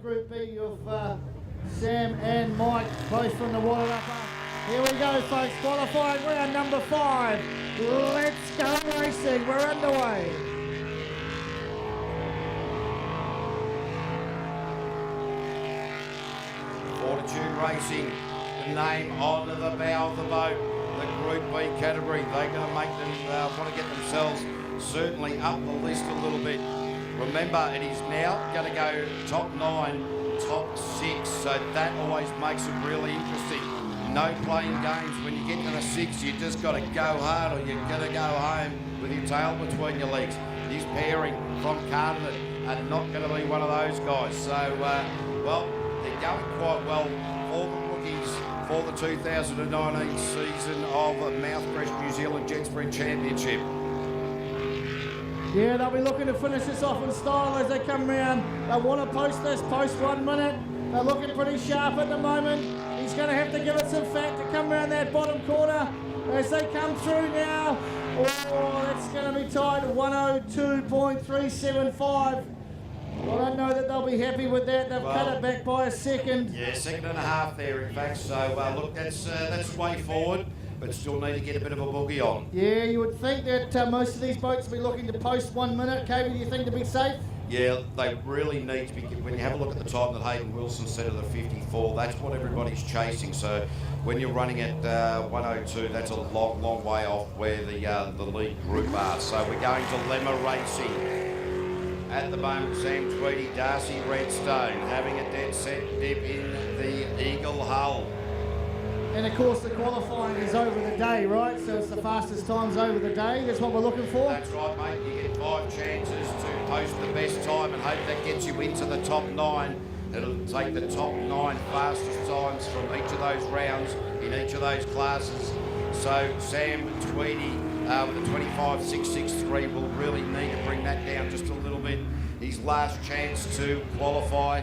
Group B of Sam and Mike, both from the Wairarapa. Here we go, folks, qualifying round number 5. Let's go racing, we're underway. Fortitude Racing, the name on the bow of the boat, the Group B category. They're going to make them want to get themselves certainly up the list a little bit. Remember, it is now going to go top 9, top 6, so that always makes it really interesting. No playing games. When you get to the 6, you just got to go hard, or you're going to go home with your tail between your legs. This pairing from Cardinal are not going to be one of those guys. So, well, they're going quite well for the rookies for the 2019 season of Mouthfresh New Zealand Jetsprint Championship. Yeah, they'll be looking to finish this off in style as they come round. They want to post this, post 1 minute. They're looking pretty sharp at the moment. He's going to have to give it some fat to come around that bottom corner as they come through now. Oh, that's going to be tight, 102.375. I don't know that they'll be happy with that. They've cut it back by a second. Yeah, 2.5 there, in fact. So, look, that's way forward, but still need to get a bit of a boogie on. Yeah, you would think that most of these boats will be looking to post 1 minute. KB, do you think to be safe? Yeah, they really need to be. When you have a look at the time that Hayden Wilson set of the 54, that's what everybody's chasing. So when you're running at 102, that's a long, long way off where the lead group are. So we're going to Lemma Racing. At the moment, Sam Tweedy, Darcy Redstone having a dead set dip in the Eagle Hull. And of course the qualifying is over the day, right? So it's the fastest times over the day. That's what we're looking for. That's right, mate. You get 5 chances to post the best time and hope that gets you into the top 9. It'll take the top 9 fastest times from each of those rounds in each of those classes. So Sam Tweedy with a 25.663 will really need to bring that down just a little bit. His last chance to qualify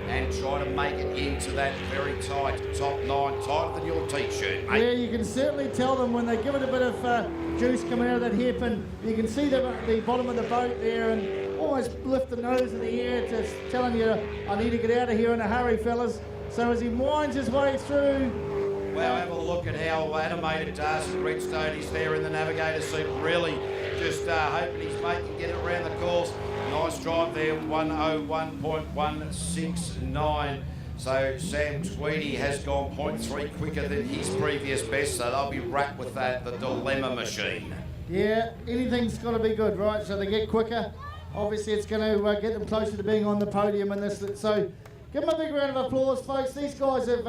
and try to make it into that very tight top 9, tighter than your t-shirt, mate. Yeah, you can certainly tell them when they give it a bit of juice coming out of that hairpin. You can see the bottom of the boat there and almost lift the nose in the air, just telling you, I need to get out of here in a hurry, fellas. So as he winds his way through... Well, have a look at how animated Darcy Redstone is there in the navigator seat. Really just hoping his mate can get it around the course. Nice drive there, 101.169. So Sam Tweedy has gone 0.3 quicker than his previous best, so they'll be wrapped with that, the dilemma machine. Yeah, anything's got to be good, right? So they get quicker. Obviously, it's going to get them closer to being on the podium in this. So give them a big round of applause, folks. These guys have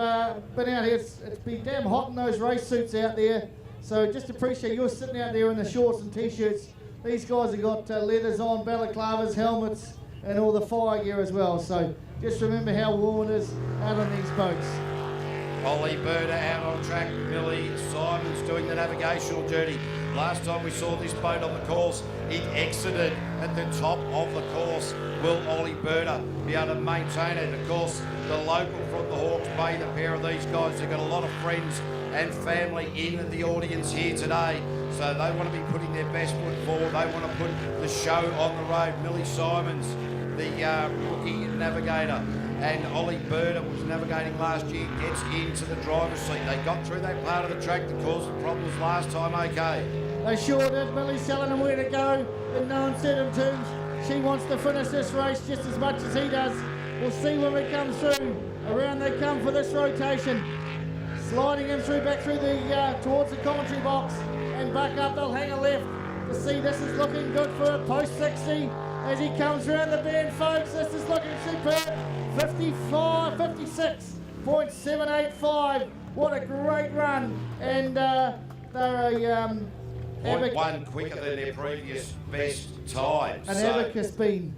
been out here. It's been damn hot in those race suits out there. So just appreciate you're sitting out there in the shorts and t-shirts. These guys have got leathers on, balaclavas, helmets, and all the fire gear as well. So just remember how warm it is out on these boats. Ollie Berta out on track, Millie Simons doing the navigational duty. Last time we saw this boat on the course, it exited at the top of the course. Will Ollie Berta be able to maintain it? Of course, the local from the Hawke's Bay, the pair of these guys, they've got a lot of friends and family in the audience here today. So they want to be putting their best foot forward. They want to put the show on the road. Millie Simons, the rookie navigator, and Ollie Berta was navigating last year, gets into the driver's seat. They got through that part of the track that caused the problems last time, okay. They sure did. Millie's telling them where to go in no uncertain terms. She wants to finish this race just as much as he does. We'll see when we come through. Around they come for this rotation. Sliding in through, back through the, towards the commentary box and back up. They'll hang a left to see this is looking good for post 60 as he comes around the bend, folks. This is looking superb. 56.785. What a great run. And they're a 0.1 quicker than their previous best time. An abacus bean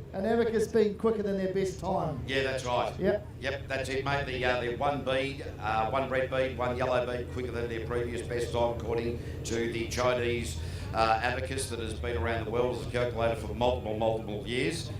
quicker than their best time. Yeah, that's right. Yep, that's it, mate. They're one bead, one red bead, one yellow bead quicker than their previous best time, according to the Chinese abacus that has been around the world as calculated for multiple years.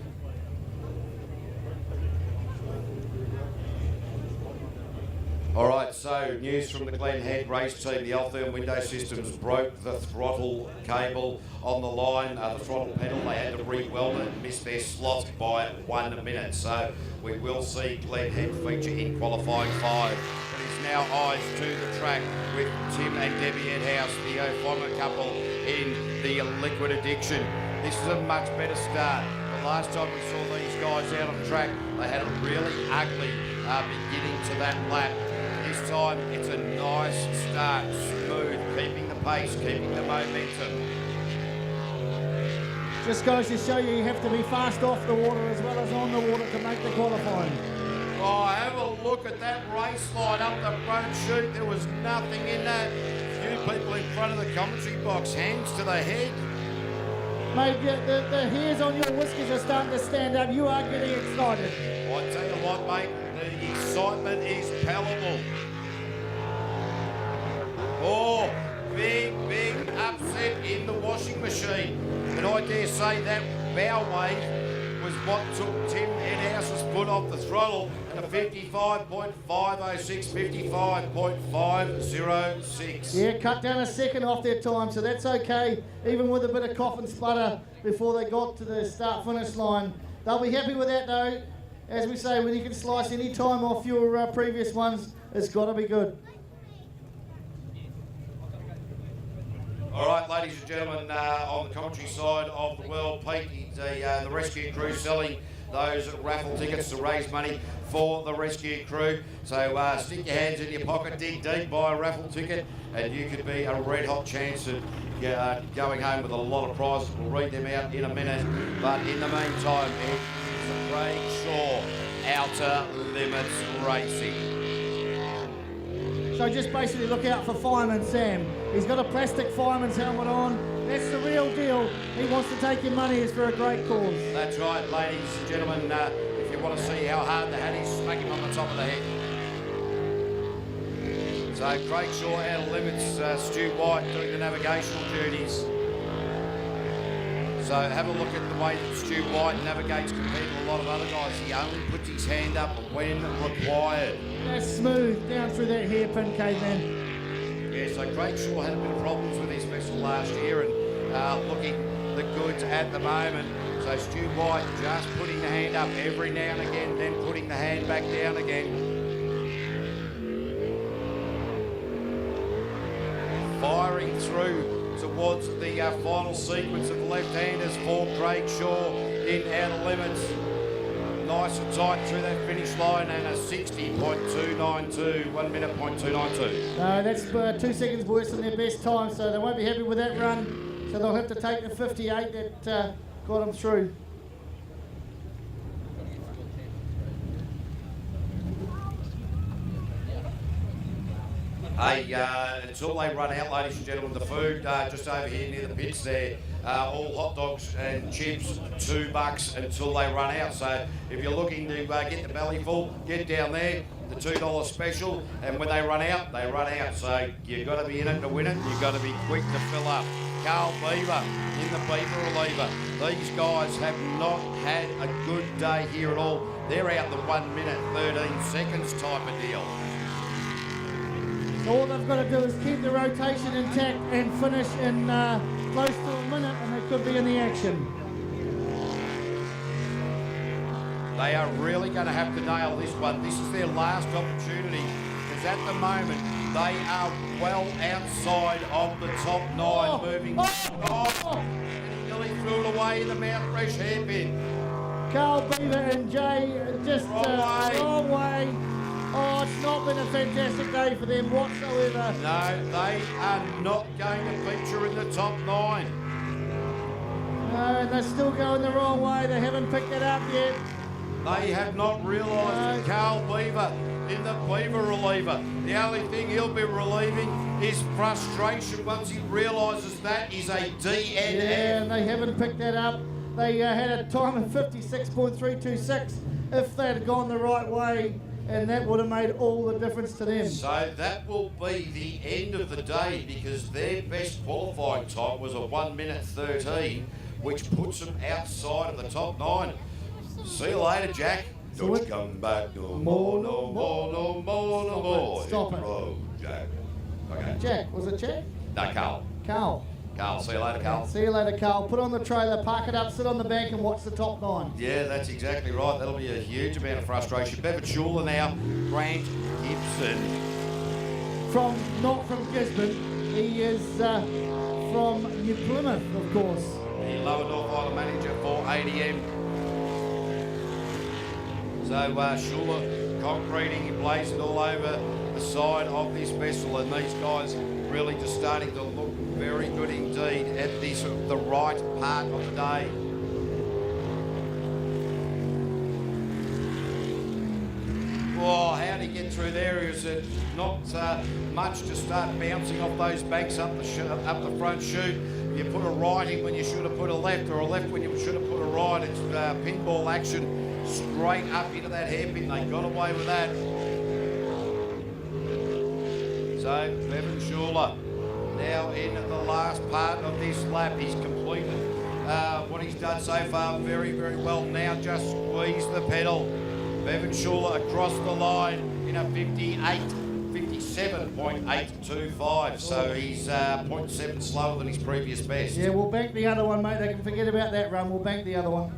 All right, so news from the Glen Head race team. The Altherm window systems broke the throttle cable on the line, the throttle pedal. They had to re-weld it and missed their slot by 1 minute. So we will see Glen Head feature in qualifying 5. But it's now eyes to the track with Tim and Debbie Edhouse, the O'Fonnor couple in the Liquid Addiction. This is a much better start. The last time we saw these guys out on track, they had a really ugly beginning to that lap. This time it's a nice start, smooth, keeping the pace, keeping the momentum. Just goes to show you have to be fast off the water as well as on the water to make the qualifying. Oh, have a look at that race line up the front chute. There was nothing in that. Few people in front of the commentary box, hands to the head. Mate, the hairs on your whiskers are starting to stand up. You are getting excited. I tell you what, mate, the excitement is palpable. Oh, big upset in the washing machine. And I dare say that bow wave was what took Tim Edhouse's foot off the throttle at a 55.506, 55.506. Yeah, cut down a second off their time, so that's okay, even with a bit of cough and splutter before they got to the start-finish line. They'll be happy with that, though. As we say, when you can slice any time off your previous ones, it's got to be good. All right, ladies and gentlemen, on the commentary side of the world, Pete, the rescue crew selling those raffle tickets to raise money for the rescue crew. So stick your hands in your pocket, dig deep, buy a raffle ticket, and you could be a red-hot chance of going home with a lot of prizes. We'll read them out in a minute. But in the meantime, it's Craig Shaw, Outer Limits Racing. So just basically look out for Fireman Sam. He's got a plastic fireman's helmet on. That's the real deal. He wants to take your money. It's for a great cause. That's right, ladies and gentlemen. If you want to see how hard the hat is, smack him on the top of the head. So Craig Shaw, Out of Limits, Stu White doing the navigational duties. So have a look at the way that Stu White navigates compared to a lot of other guys. He only puts his hand up when required. That's smooth down through that hairpin, caveman. Yeah, so Craig Shaw had a bit of problems with his vessel last year and looking the goods at the moment. So Stu White just putting the hand up every now and again, then putting the hand back down again. Firing through towards the final sequence of left-handers for Craig Shaw in Outer Limits. Nice and tight through that finish line and a 60.292, 1 minute .292. That's 2 seconds worse than their best time, so they won't be happy with that run. So they'll have to take the 58 that got them through. Hey, until they run out, ladies and gentlemen, the food just over here near the pits there, all hot dogs and chips, $2 until they run out. So if you're looking to get the belly full, get down there, the $2 special, and when they run out, they run out. So you've got to be in it to win it. You've got to be quick to fill up. Carl Beaver in the Beaver reliever. These guys have not had a good day here at all. They're out the 1 minute, 13 seconds type of deal. So all they've got to do is keep the rotation intact and finish in close to a minute, and they could be in the action. They are really going to have to nail this one. This is their last opportunity, because at the moment they are well outside of the top 9, moving. And he nearly threw it away in the Mouthfresh hairpin. Carl Beaver and Jay just wrong way. Oh, it's not been a fantastic day for them whatsoever. No, they are not going to feature in the top 9. No, and they're still going the wrong way. They haven't picked it up yet. They have not realised that Carl Beaver in the Beaver reliever. The only thing he'll be relieving is frustration once he realises that is a DNF. Yeah, and they haven't picked that up. They had a time of 56.326 if they had gone the right way, and that would have made all the difference to them. So that will be the end of the day, because their best qualifying time was a 1 minute 13, which puts them outside of the top 9. See you later, Jack. Don't you come back no more, no more, no more, no more. Stop Hit it. the road, Jack. Okay. Jack, was it Jack? No, Carl. Carl. Carl, see you later, Carl. See you later, Carl. Put on the trailer, park it up, sit on the bank and watch the top 9. Yeah, that's exactly right. That'll be a huge amount of frustration. Bevan Schuler now, Grant Gibson. Not from Gisborne. He is from New Plymouth, of course. The Lower North Island manager for ADM. So Schuler concreting, he blazing all over the side of this vessel, and these guys really just starting to look very good indeed at this, the right part of the day. Oh, how did he get through there? Is it not much to start bouncing off those banks up the front chute? You put a right in when you should have put a left, or a left when you should have put a right. It's pinball action straight up into that hairpin. They got away with that. So Bevan Schuler now in the last part of this lap. He's completed what he's done so far very, very well. Now just squeeze the pedal. Bevan Schuler across the line in a 57.825. So he's 0.7 slower than his previous best. Yeah, we'll bank the other one, mate. They can forget about that run. We'll bank the other one.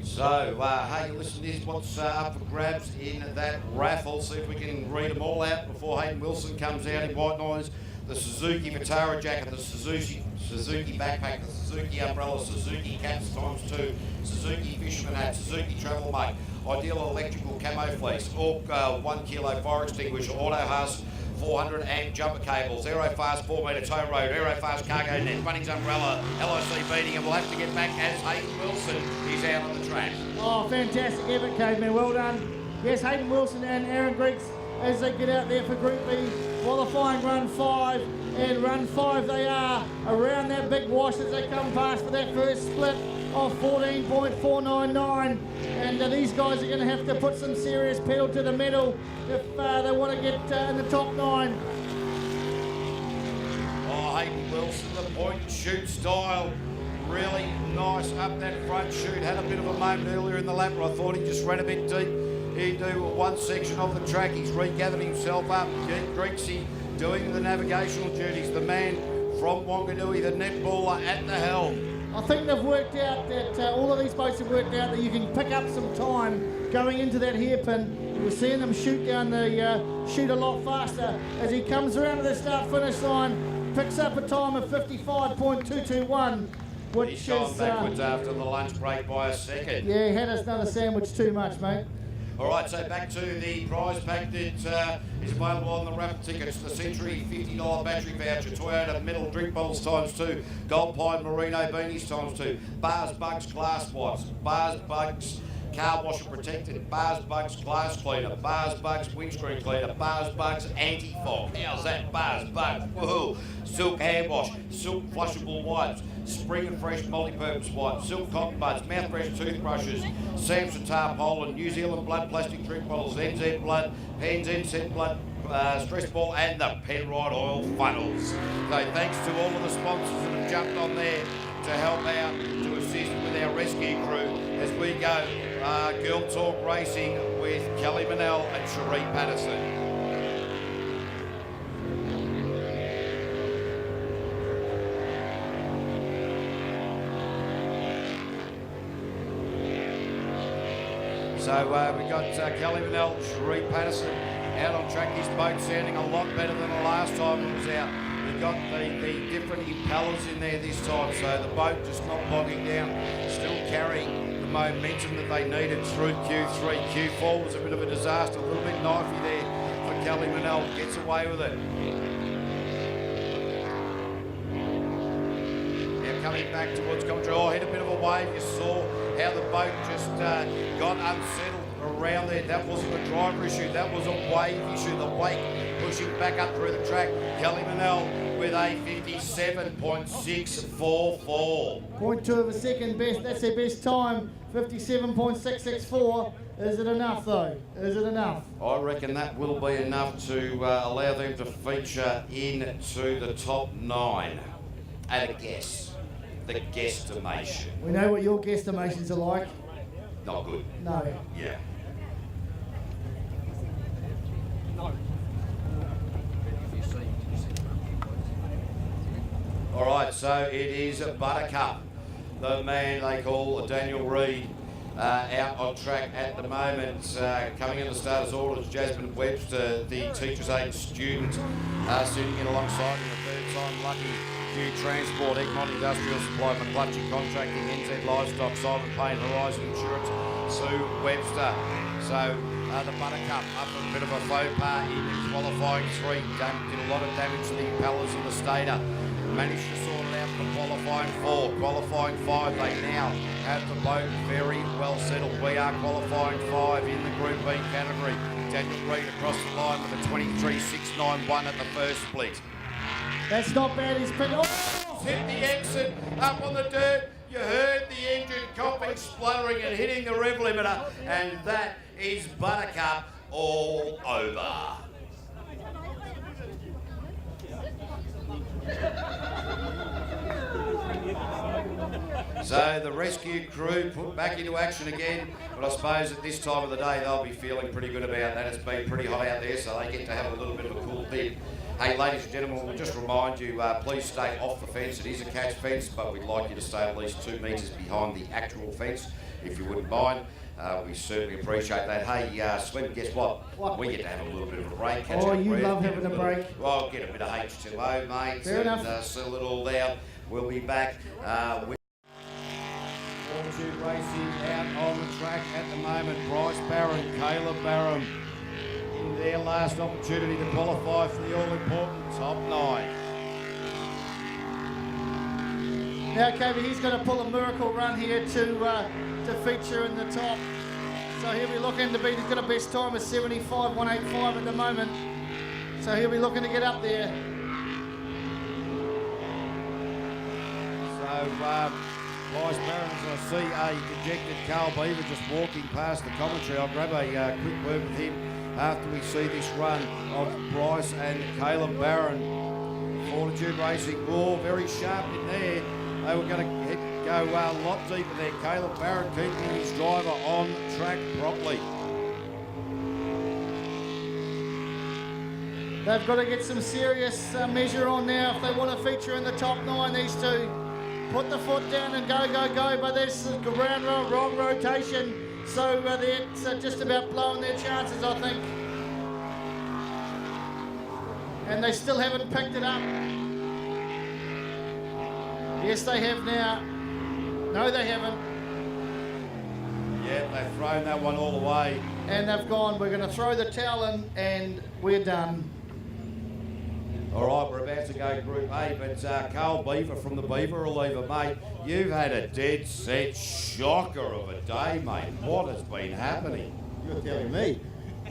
So, hey, listen, this is what's up for grabs in that raffle. See if we can read them all out before Hayden Wilson comes out in white noise. The Suzuki Vitara jacket, the Suzuki backpack, the Suzuki umbrella, Suzuki caps ×2, Suzuki fisherman hat, Suzuki travel mate, Ideal electrical camo fleece, Orc 1 kilo fire extinguisher, Auto Haas 400 and jumper cables, Aerofast 4 metre tow road, Aerofast cargo net, Bunnings umbrella, LIC beating, and we'll have to get back as Hayden Wilson is out on the track. Oh, fantastic effort, caveman. Well done. Yes, Hayden Wilson and Aaron Greeks as they get out there for Group B, qualifying run 5, and run 5 they are around that big wash as they come past for that first split of 14.499, and these guys are going to have to put some serious pedal to the metal if they want to get in the top 9. Oh, Hayden Wilson, the point and shoot style, really nice up that front chute. Had a bit of a moment earlier in the lap where I thought he just ran a bit deep. He'd do one section of the track. He's regathered himself up. Greexy doing the navigational duties. The man from Wanganui, the netballer at the helm. I think they've worked out that all of these boats have worked out that you can pick up some time going into that hairpin. We're seeing them shoot down the chute a lot faster as he comes around to the start-finish line, picks up a time of 55.221, which He's is gone backwards after the lunch break by a second. Yeah, he had us another sandwich too much, mate. All right, so back to the prize pack that is available on the raffle tickets. The Century $50 battery voucher, Toyota metal drink bottles ×2, Gold Pine Merino beanies ×2, Bars Bugs glass wipes, Bars Bugs car washer protected, Bars Bugs glass cleaner, Bars Bugs windscreen cleaner, Bars Bugs anti-fog. How's that? Bars Bugs, woohoo! Silk hand wash, Silk flushable wipes, Spring and Fresh multi-purpose wipes, Silk cotton buds, Mouthfresh toothbrushes, Samson tarpaulin, New Zealand blood plastic drink bottles, NZ blood, Pens NZ blood, stress ball, and the Penrite oil funnels. So thanks to all of the sponsors that have jumped on there to help out, to assist with our rescue crew as we go Girl Talk Racing with Kelly Manell and Cherie Patterson. So we got Kelly Manell, Cherie Patterson out on track. His boat sounding a lot better than the last time it was out. We've got the different impellers in there this time, so the boat just not bogging down, still carrying the momentum that they needed through Q3. Q4 was a bit of a disaster, a little bit knifey there for Kelly Manell, gets away with it. Now coming back towards commentary, hit a bit of a wave. You saw how the boat just got unsettled around there. That wasn't a driver issue, that was a wave issue. The wake pushing back up through the track. Kelly Manell with a 57.644. 0.2 of a second best, that's their best time, 57.664. Is it enough though? Is it enough? I reckon that will be enough to allow them to feature into the top 9 at a guess. The guesstimation. We know what your guesstimations are like. Not good. No. Yeah. So it is Buttercup, the man they call Daniel Reid, out on track at the moment. Coming in the starter's orders, Jasmine Webster, the teacher's aide student, sitting in alongside him, the third time lucky. Q Transport, Egmont Industrial Supply, McClutchy Contracting, NZ Livestock, Simon Payne, Horizon Insurance, Sue Webster. So the Buttercup up a bit of a faux pas in qualifying 3, did a lot of damage to the impellers in the stator. Managed to sort it out for qualifying 4. Qualifying 5, they now have the boat very well settled. We are qualifying 5 in the Group B category. Daniel Reid across the line with a 23.691 at the first split. That's not bad. He's been Hit the exit up on the dirt. You heard the engine coughing, spluttering and hitting the rev limiter, and that is Buttercup all over. So the rescue crew put back into action again, but I suppose at this time of the day they'll be feeling pretty good about that. It's been pretty hot out there, so they get to have a little bit of a cool bit. Hey, ladies and gentlemen, we'll just remind you, please stay off the fence. It is a catch fence, but we'd like you to stay at least 2 metres behind the actual fence, if you wouldn't mind. We certainly appreciate that. Hey, Slim, guess what? We get to have a little bit of a break. Catch Oh, up you breath, love having a break. Well, get a bit of H2O, mate. Fair enough. Settle it all down. We'll be back with Fortitude Racing out on the track at the moment. Bryce Barron, Caleb Barron, in their last opportunity to qualify for the all-important top 9. Now, Kobe, he's going to pull a miracle run here to feature in the top. So he'll be looking to beat, he's got a best time of 75.185 at the moment. So he'll be looking to get up there. So, Bryce Barron, I see a dejected Carl Beaver just walking past the commentary. I'll grab a quick word with him after we see this run of Bryce and Caleb Barron. Fortitude Racing, very sharp in there. They were going to go a lot deeper there. Caleb Barron keeping his driver on track properly. They've got to get some serious measure on now if they want to feature in the top 9, these two. Put the foot down and go, go, go, but there's a wrong rotation, so they're just about blowing their chances, I think. And they still haven't picked it up. Yes, they have now. No, they haven't. Yeah, they've thrown that one all the way. And they've gone, we're going to throw the towel in and we're done. All right, we're about to go Group A, but Carl Beaver from the Beaver Reliever, mate, you've had a dead set shocker of a day, mate. What has been happening? You're telling me.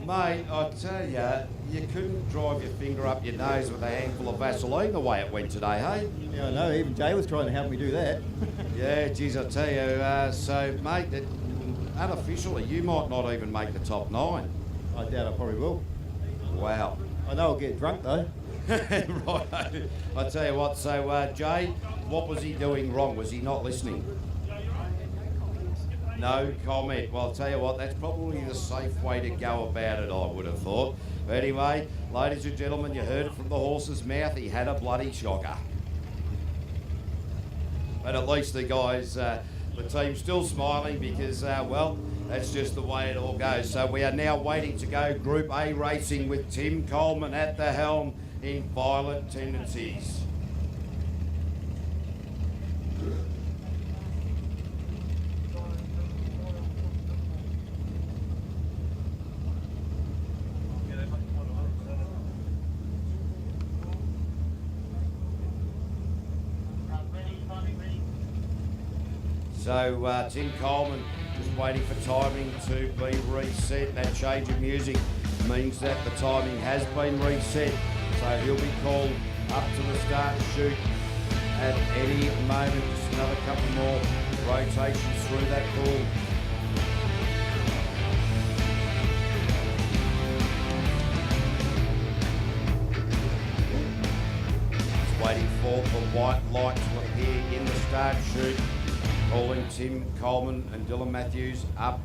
Mate, I tell you, you couldn't drive your finger up your nose with a handful of Vaseline the way it went today, hey? Yeah, I know. Even Jay was trying to help me do that. Yeah, geez, I tell you. So, mate, unofficially, you might not even make the top 9. I doubt I probably will. Wow. I know I'll get drunk, though. Right. I tell you what, so, Jay, what was he doing wrong? Was he not listening? No comment. Well, I'll tell you what, that's probably the safe way to go about it, I would have thought. But anyway, ladies and gentlemen, you heard it from the horse's mouth. He had a bloody shocker. But at least the guys, the team's still smiling because, well, that's just the way it all goes. So we are now waiting to go Group A racing with Tim Coleman at the helm in Violent Tendencies. So Tim Coleman just waiting for timing to be reset. That change of music means that the timing has been reset. So he'll be called up to the start chute at any moment. Just another couple more rotations through that call. Just waiting for the white light to appear in the start chute. Calling Tim Coleman and Dylan Matthews up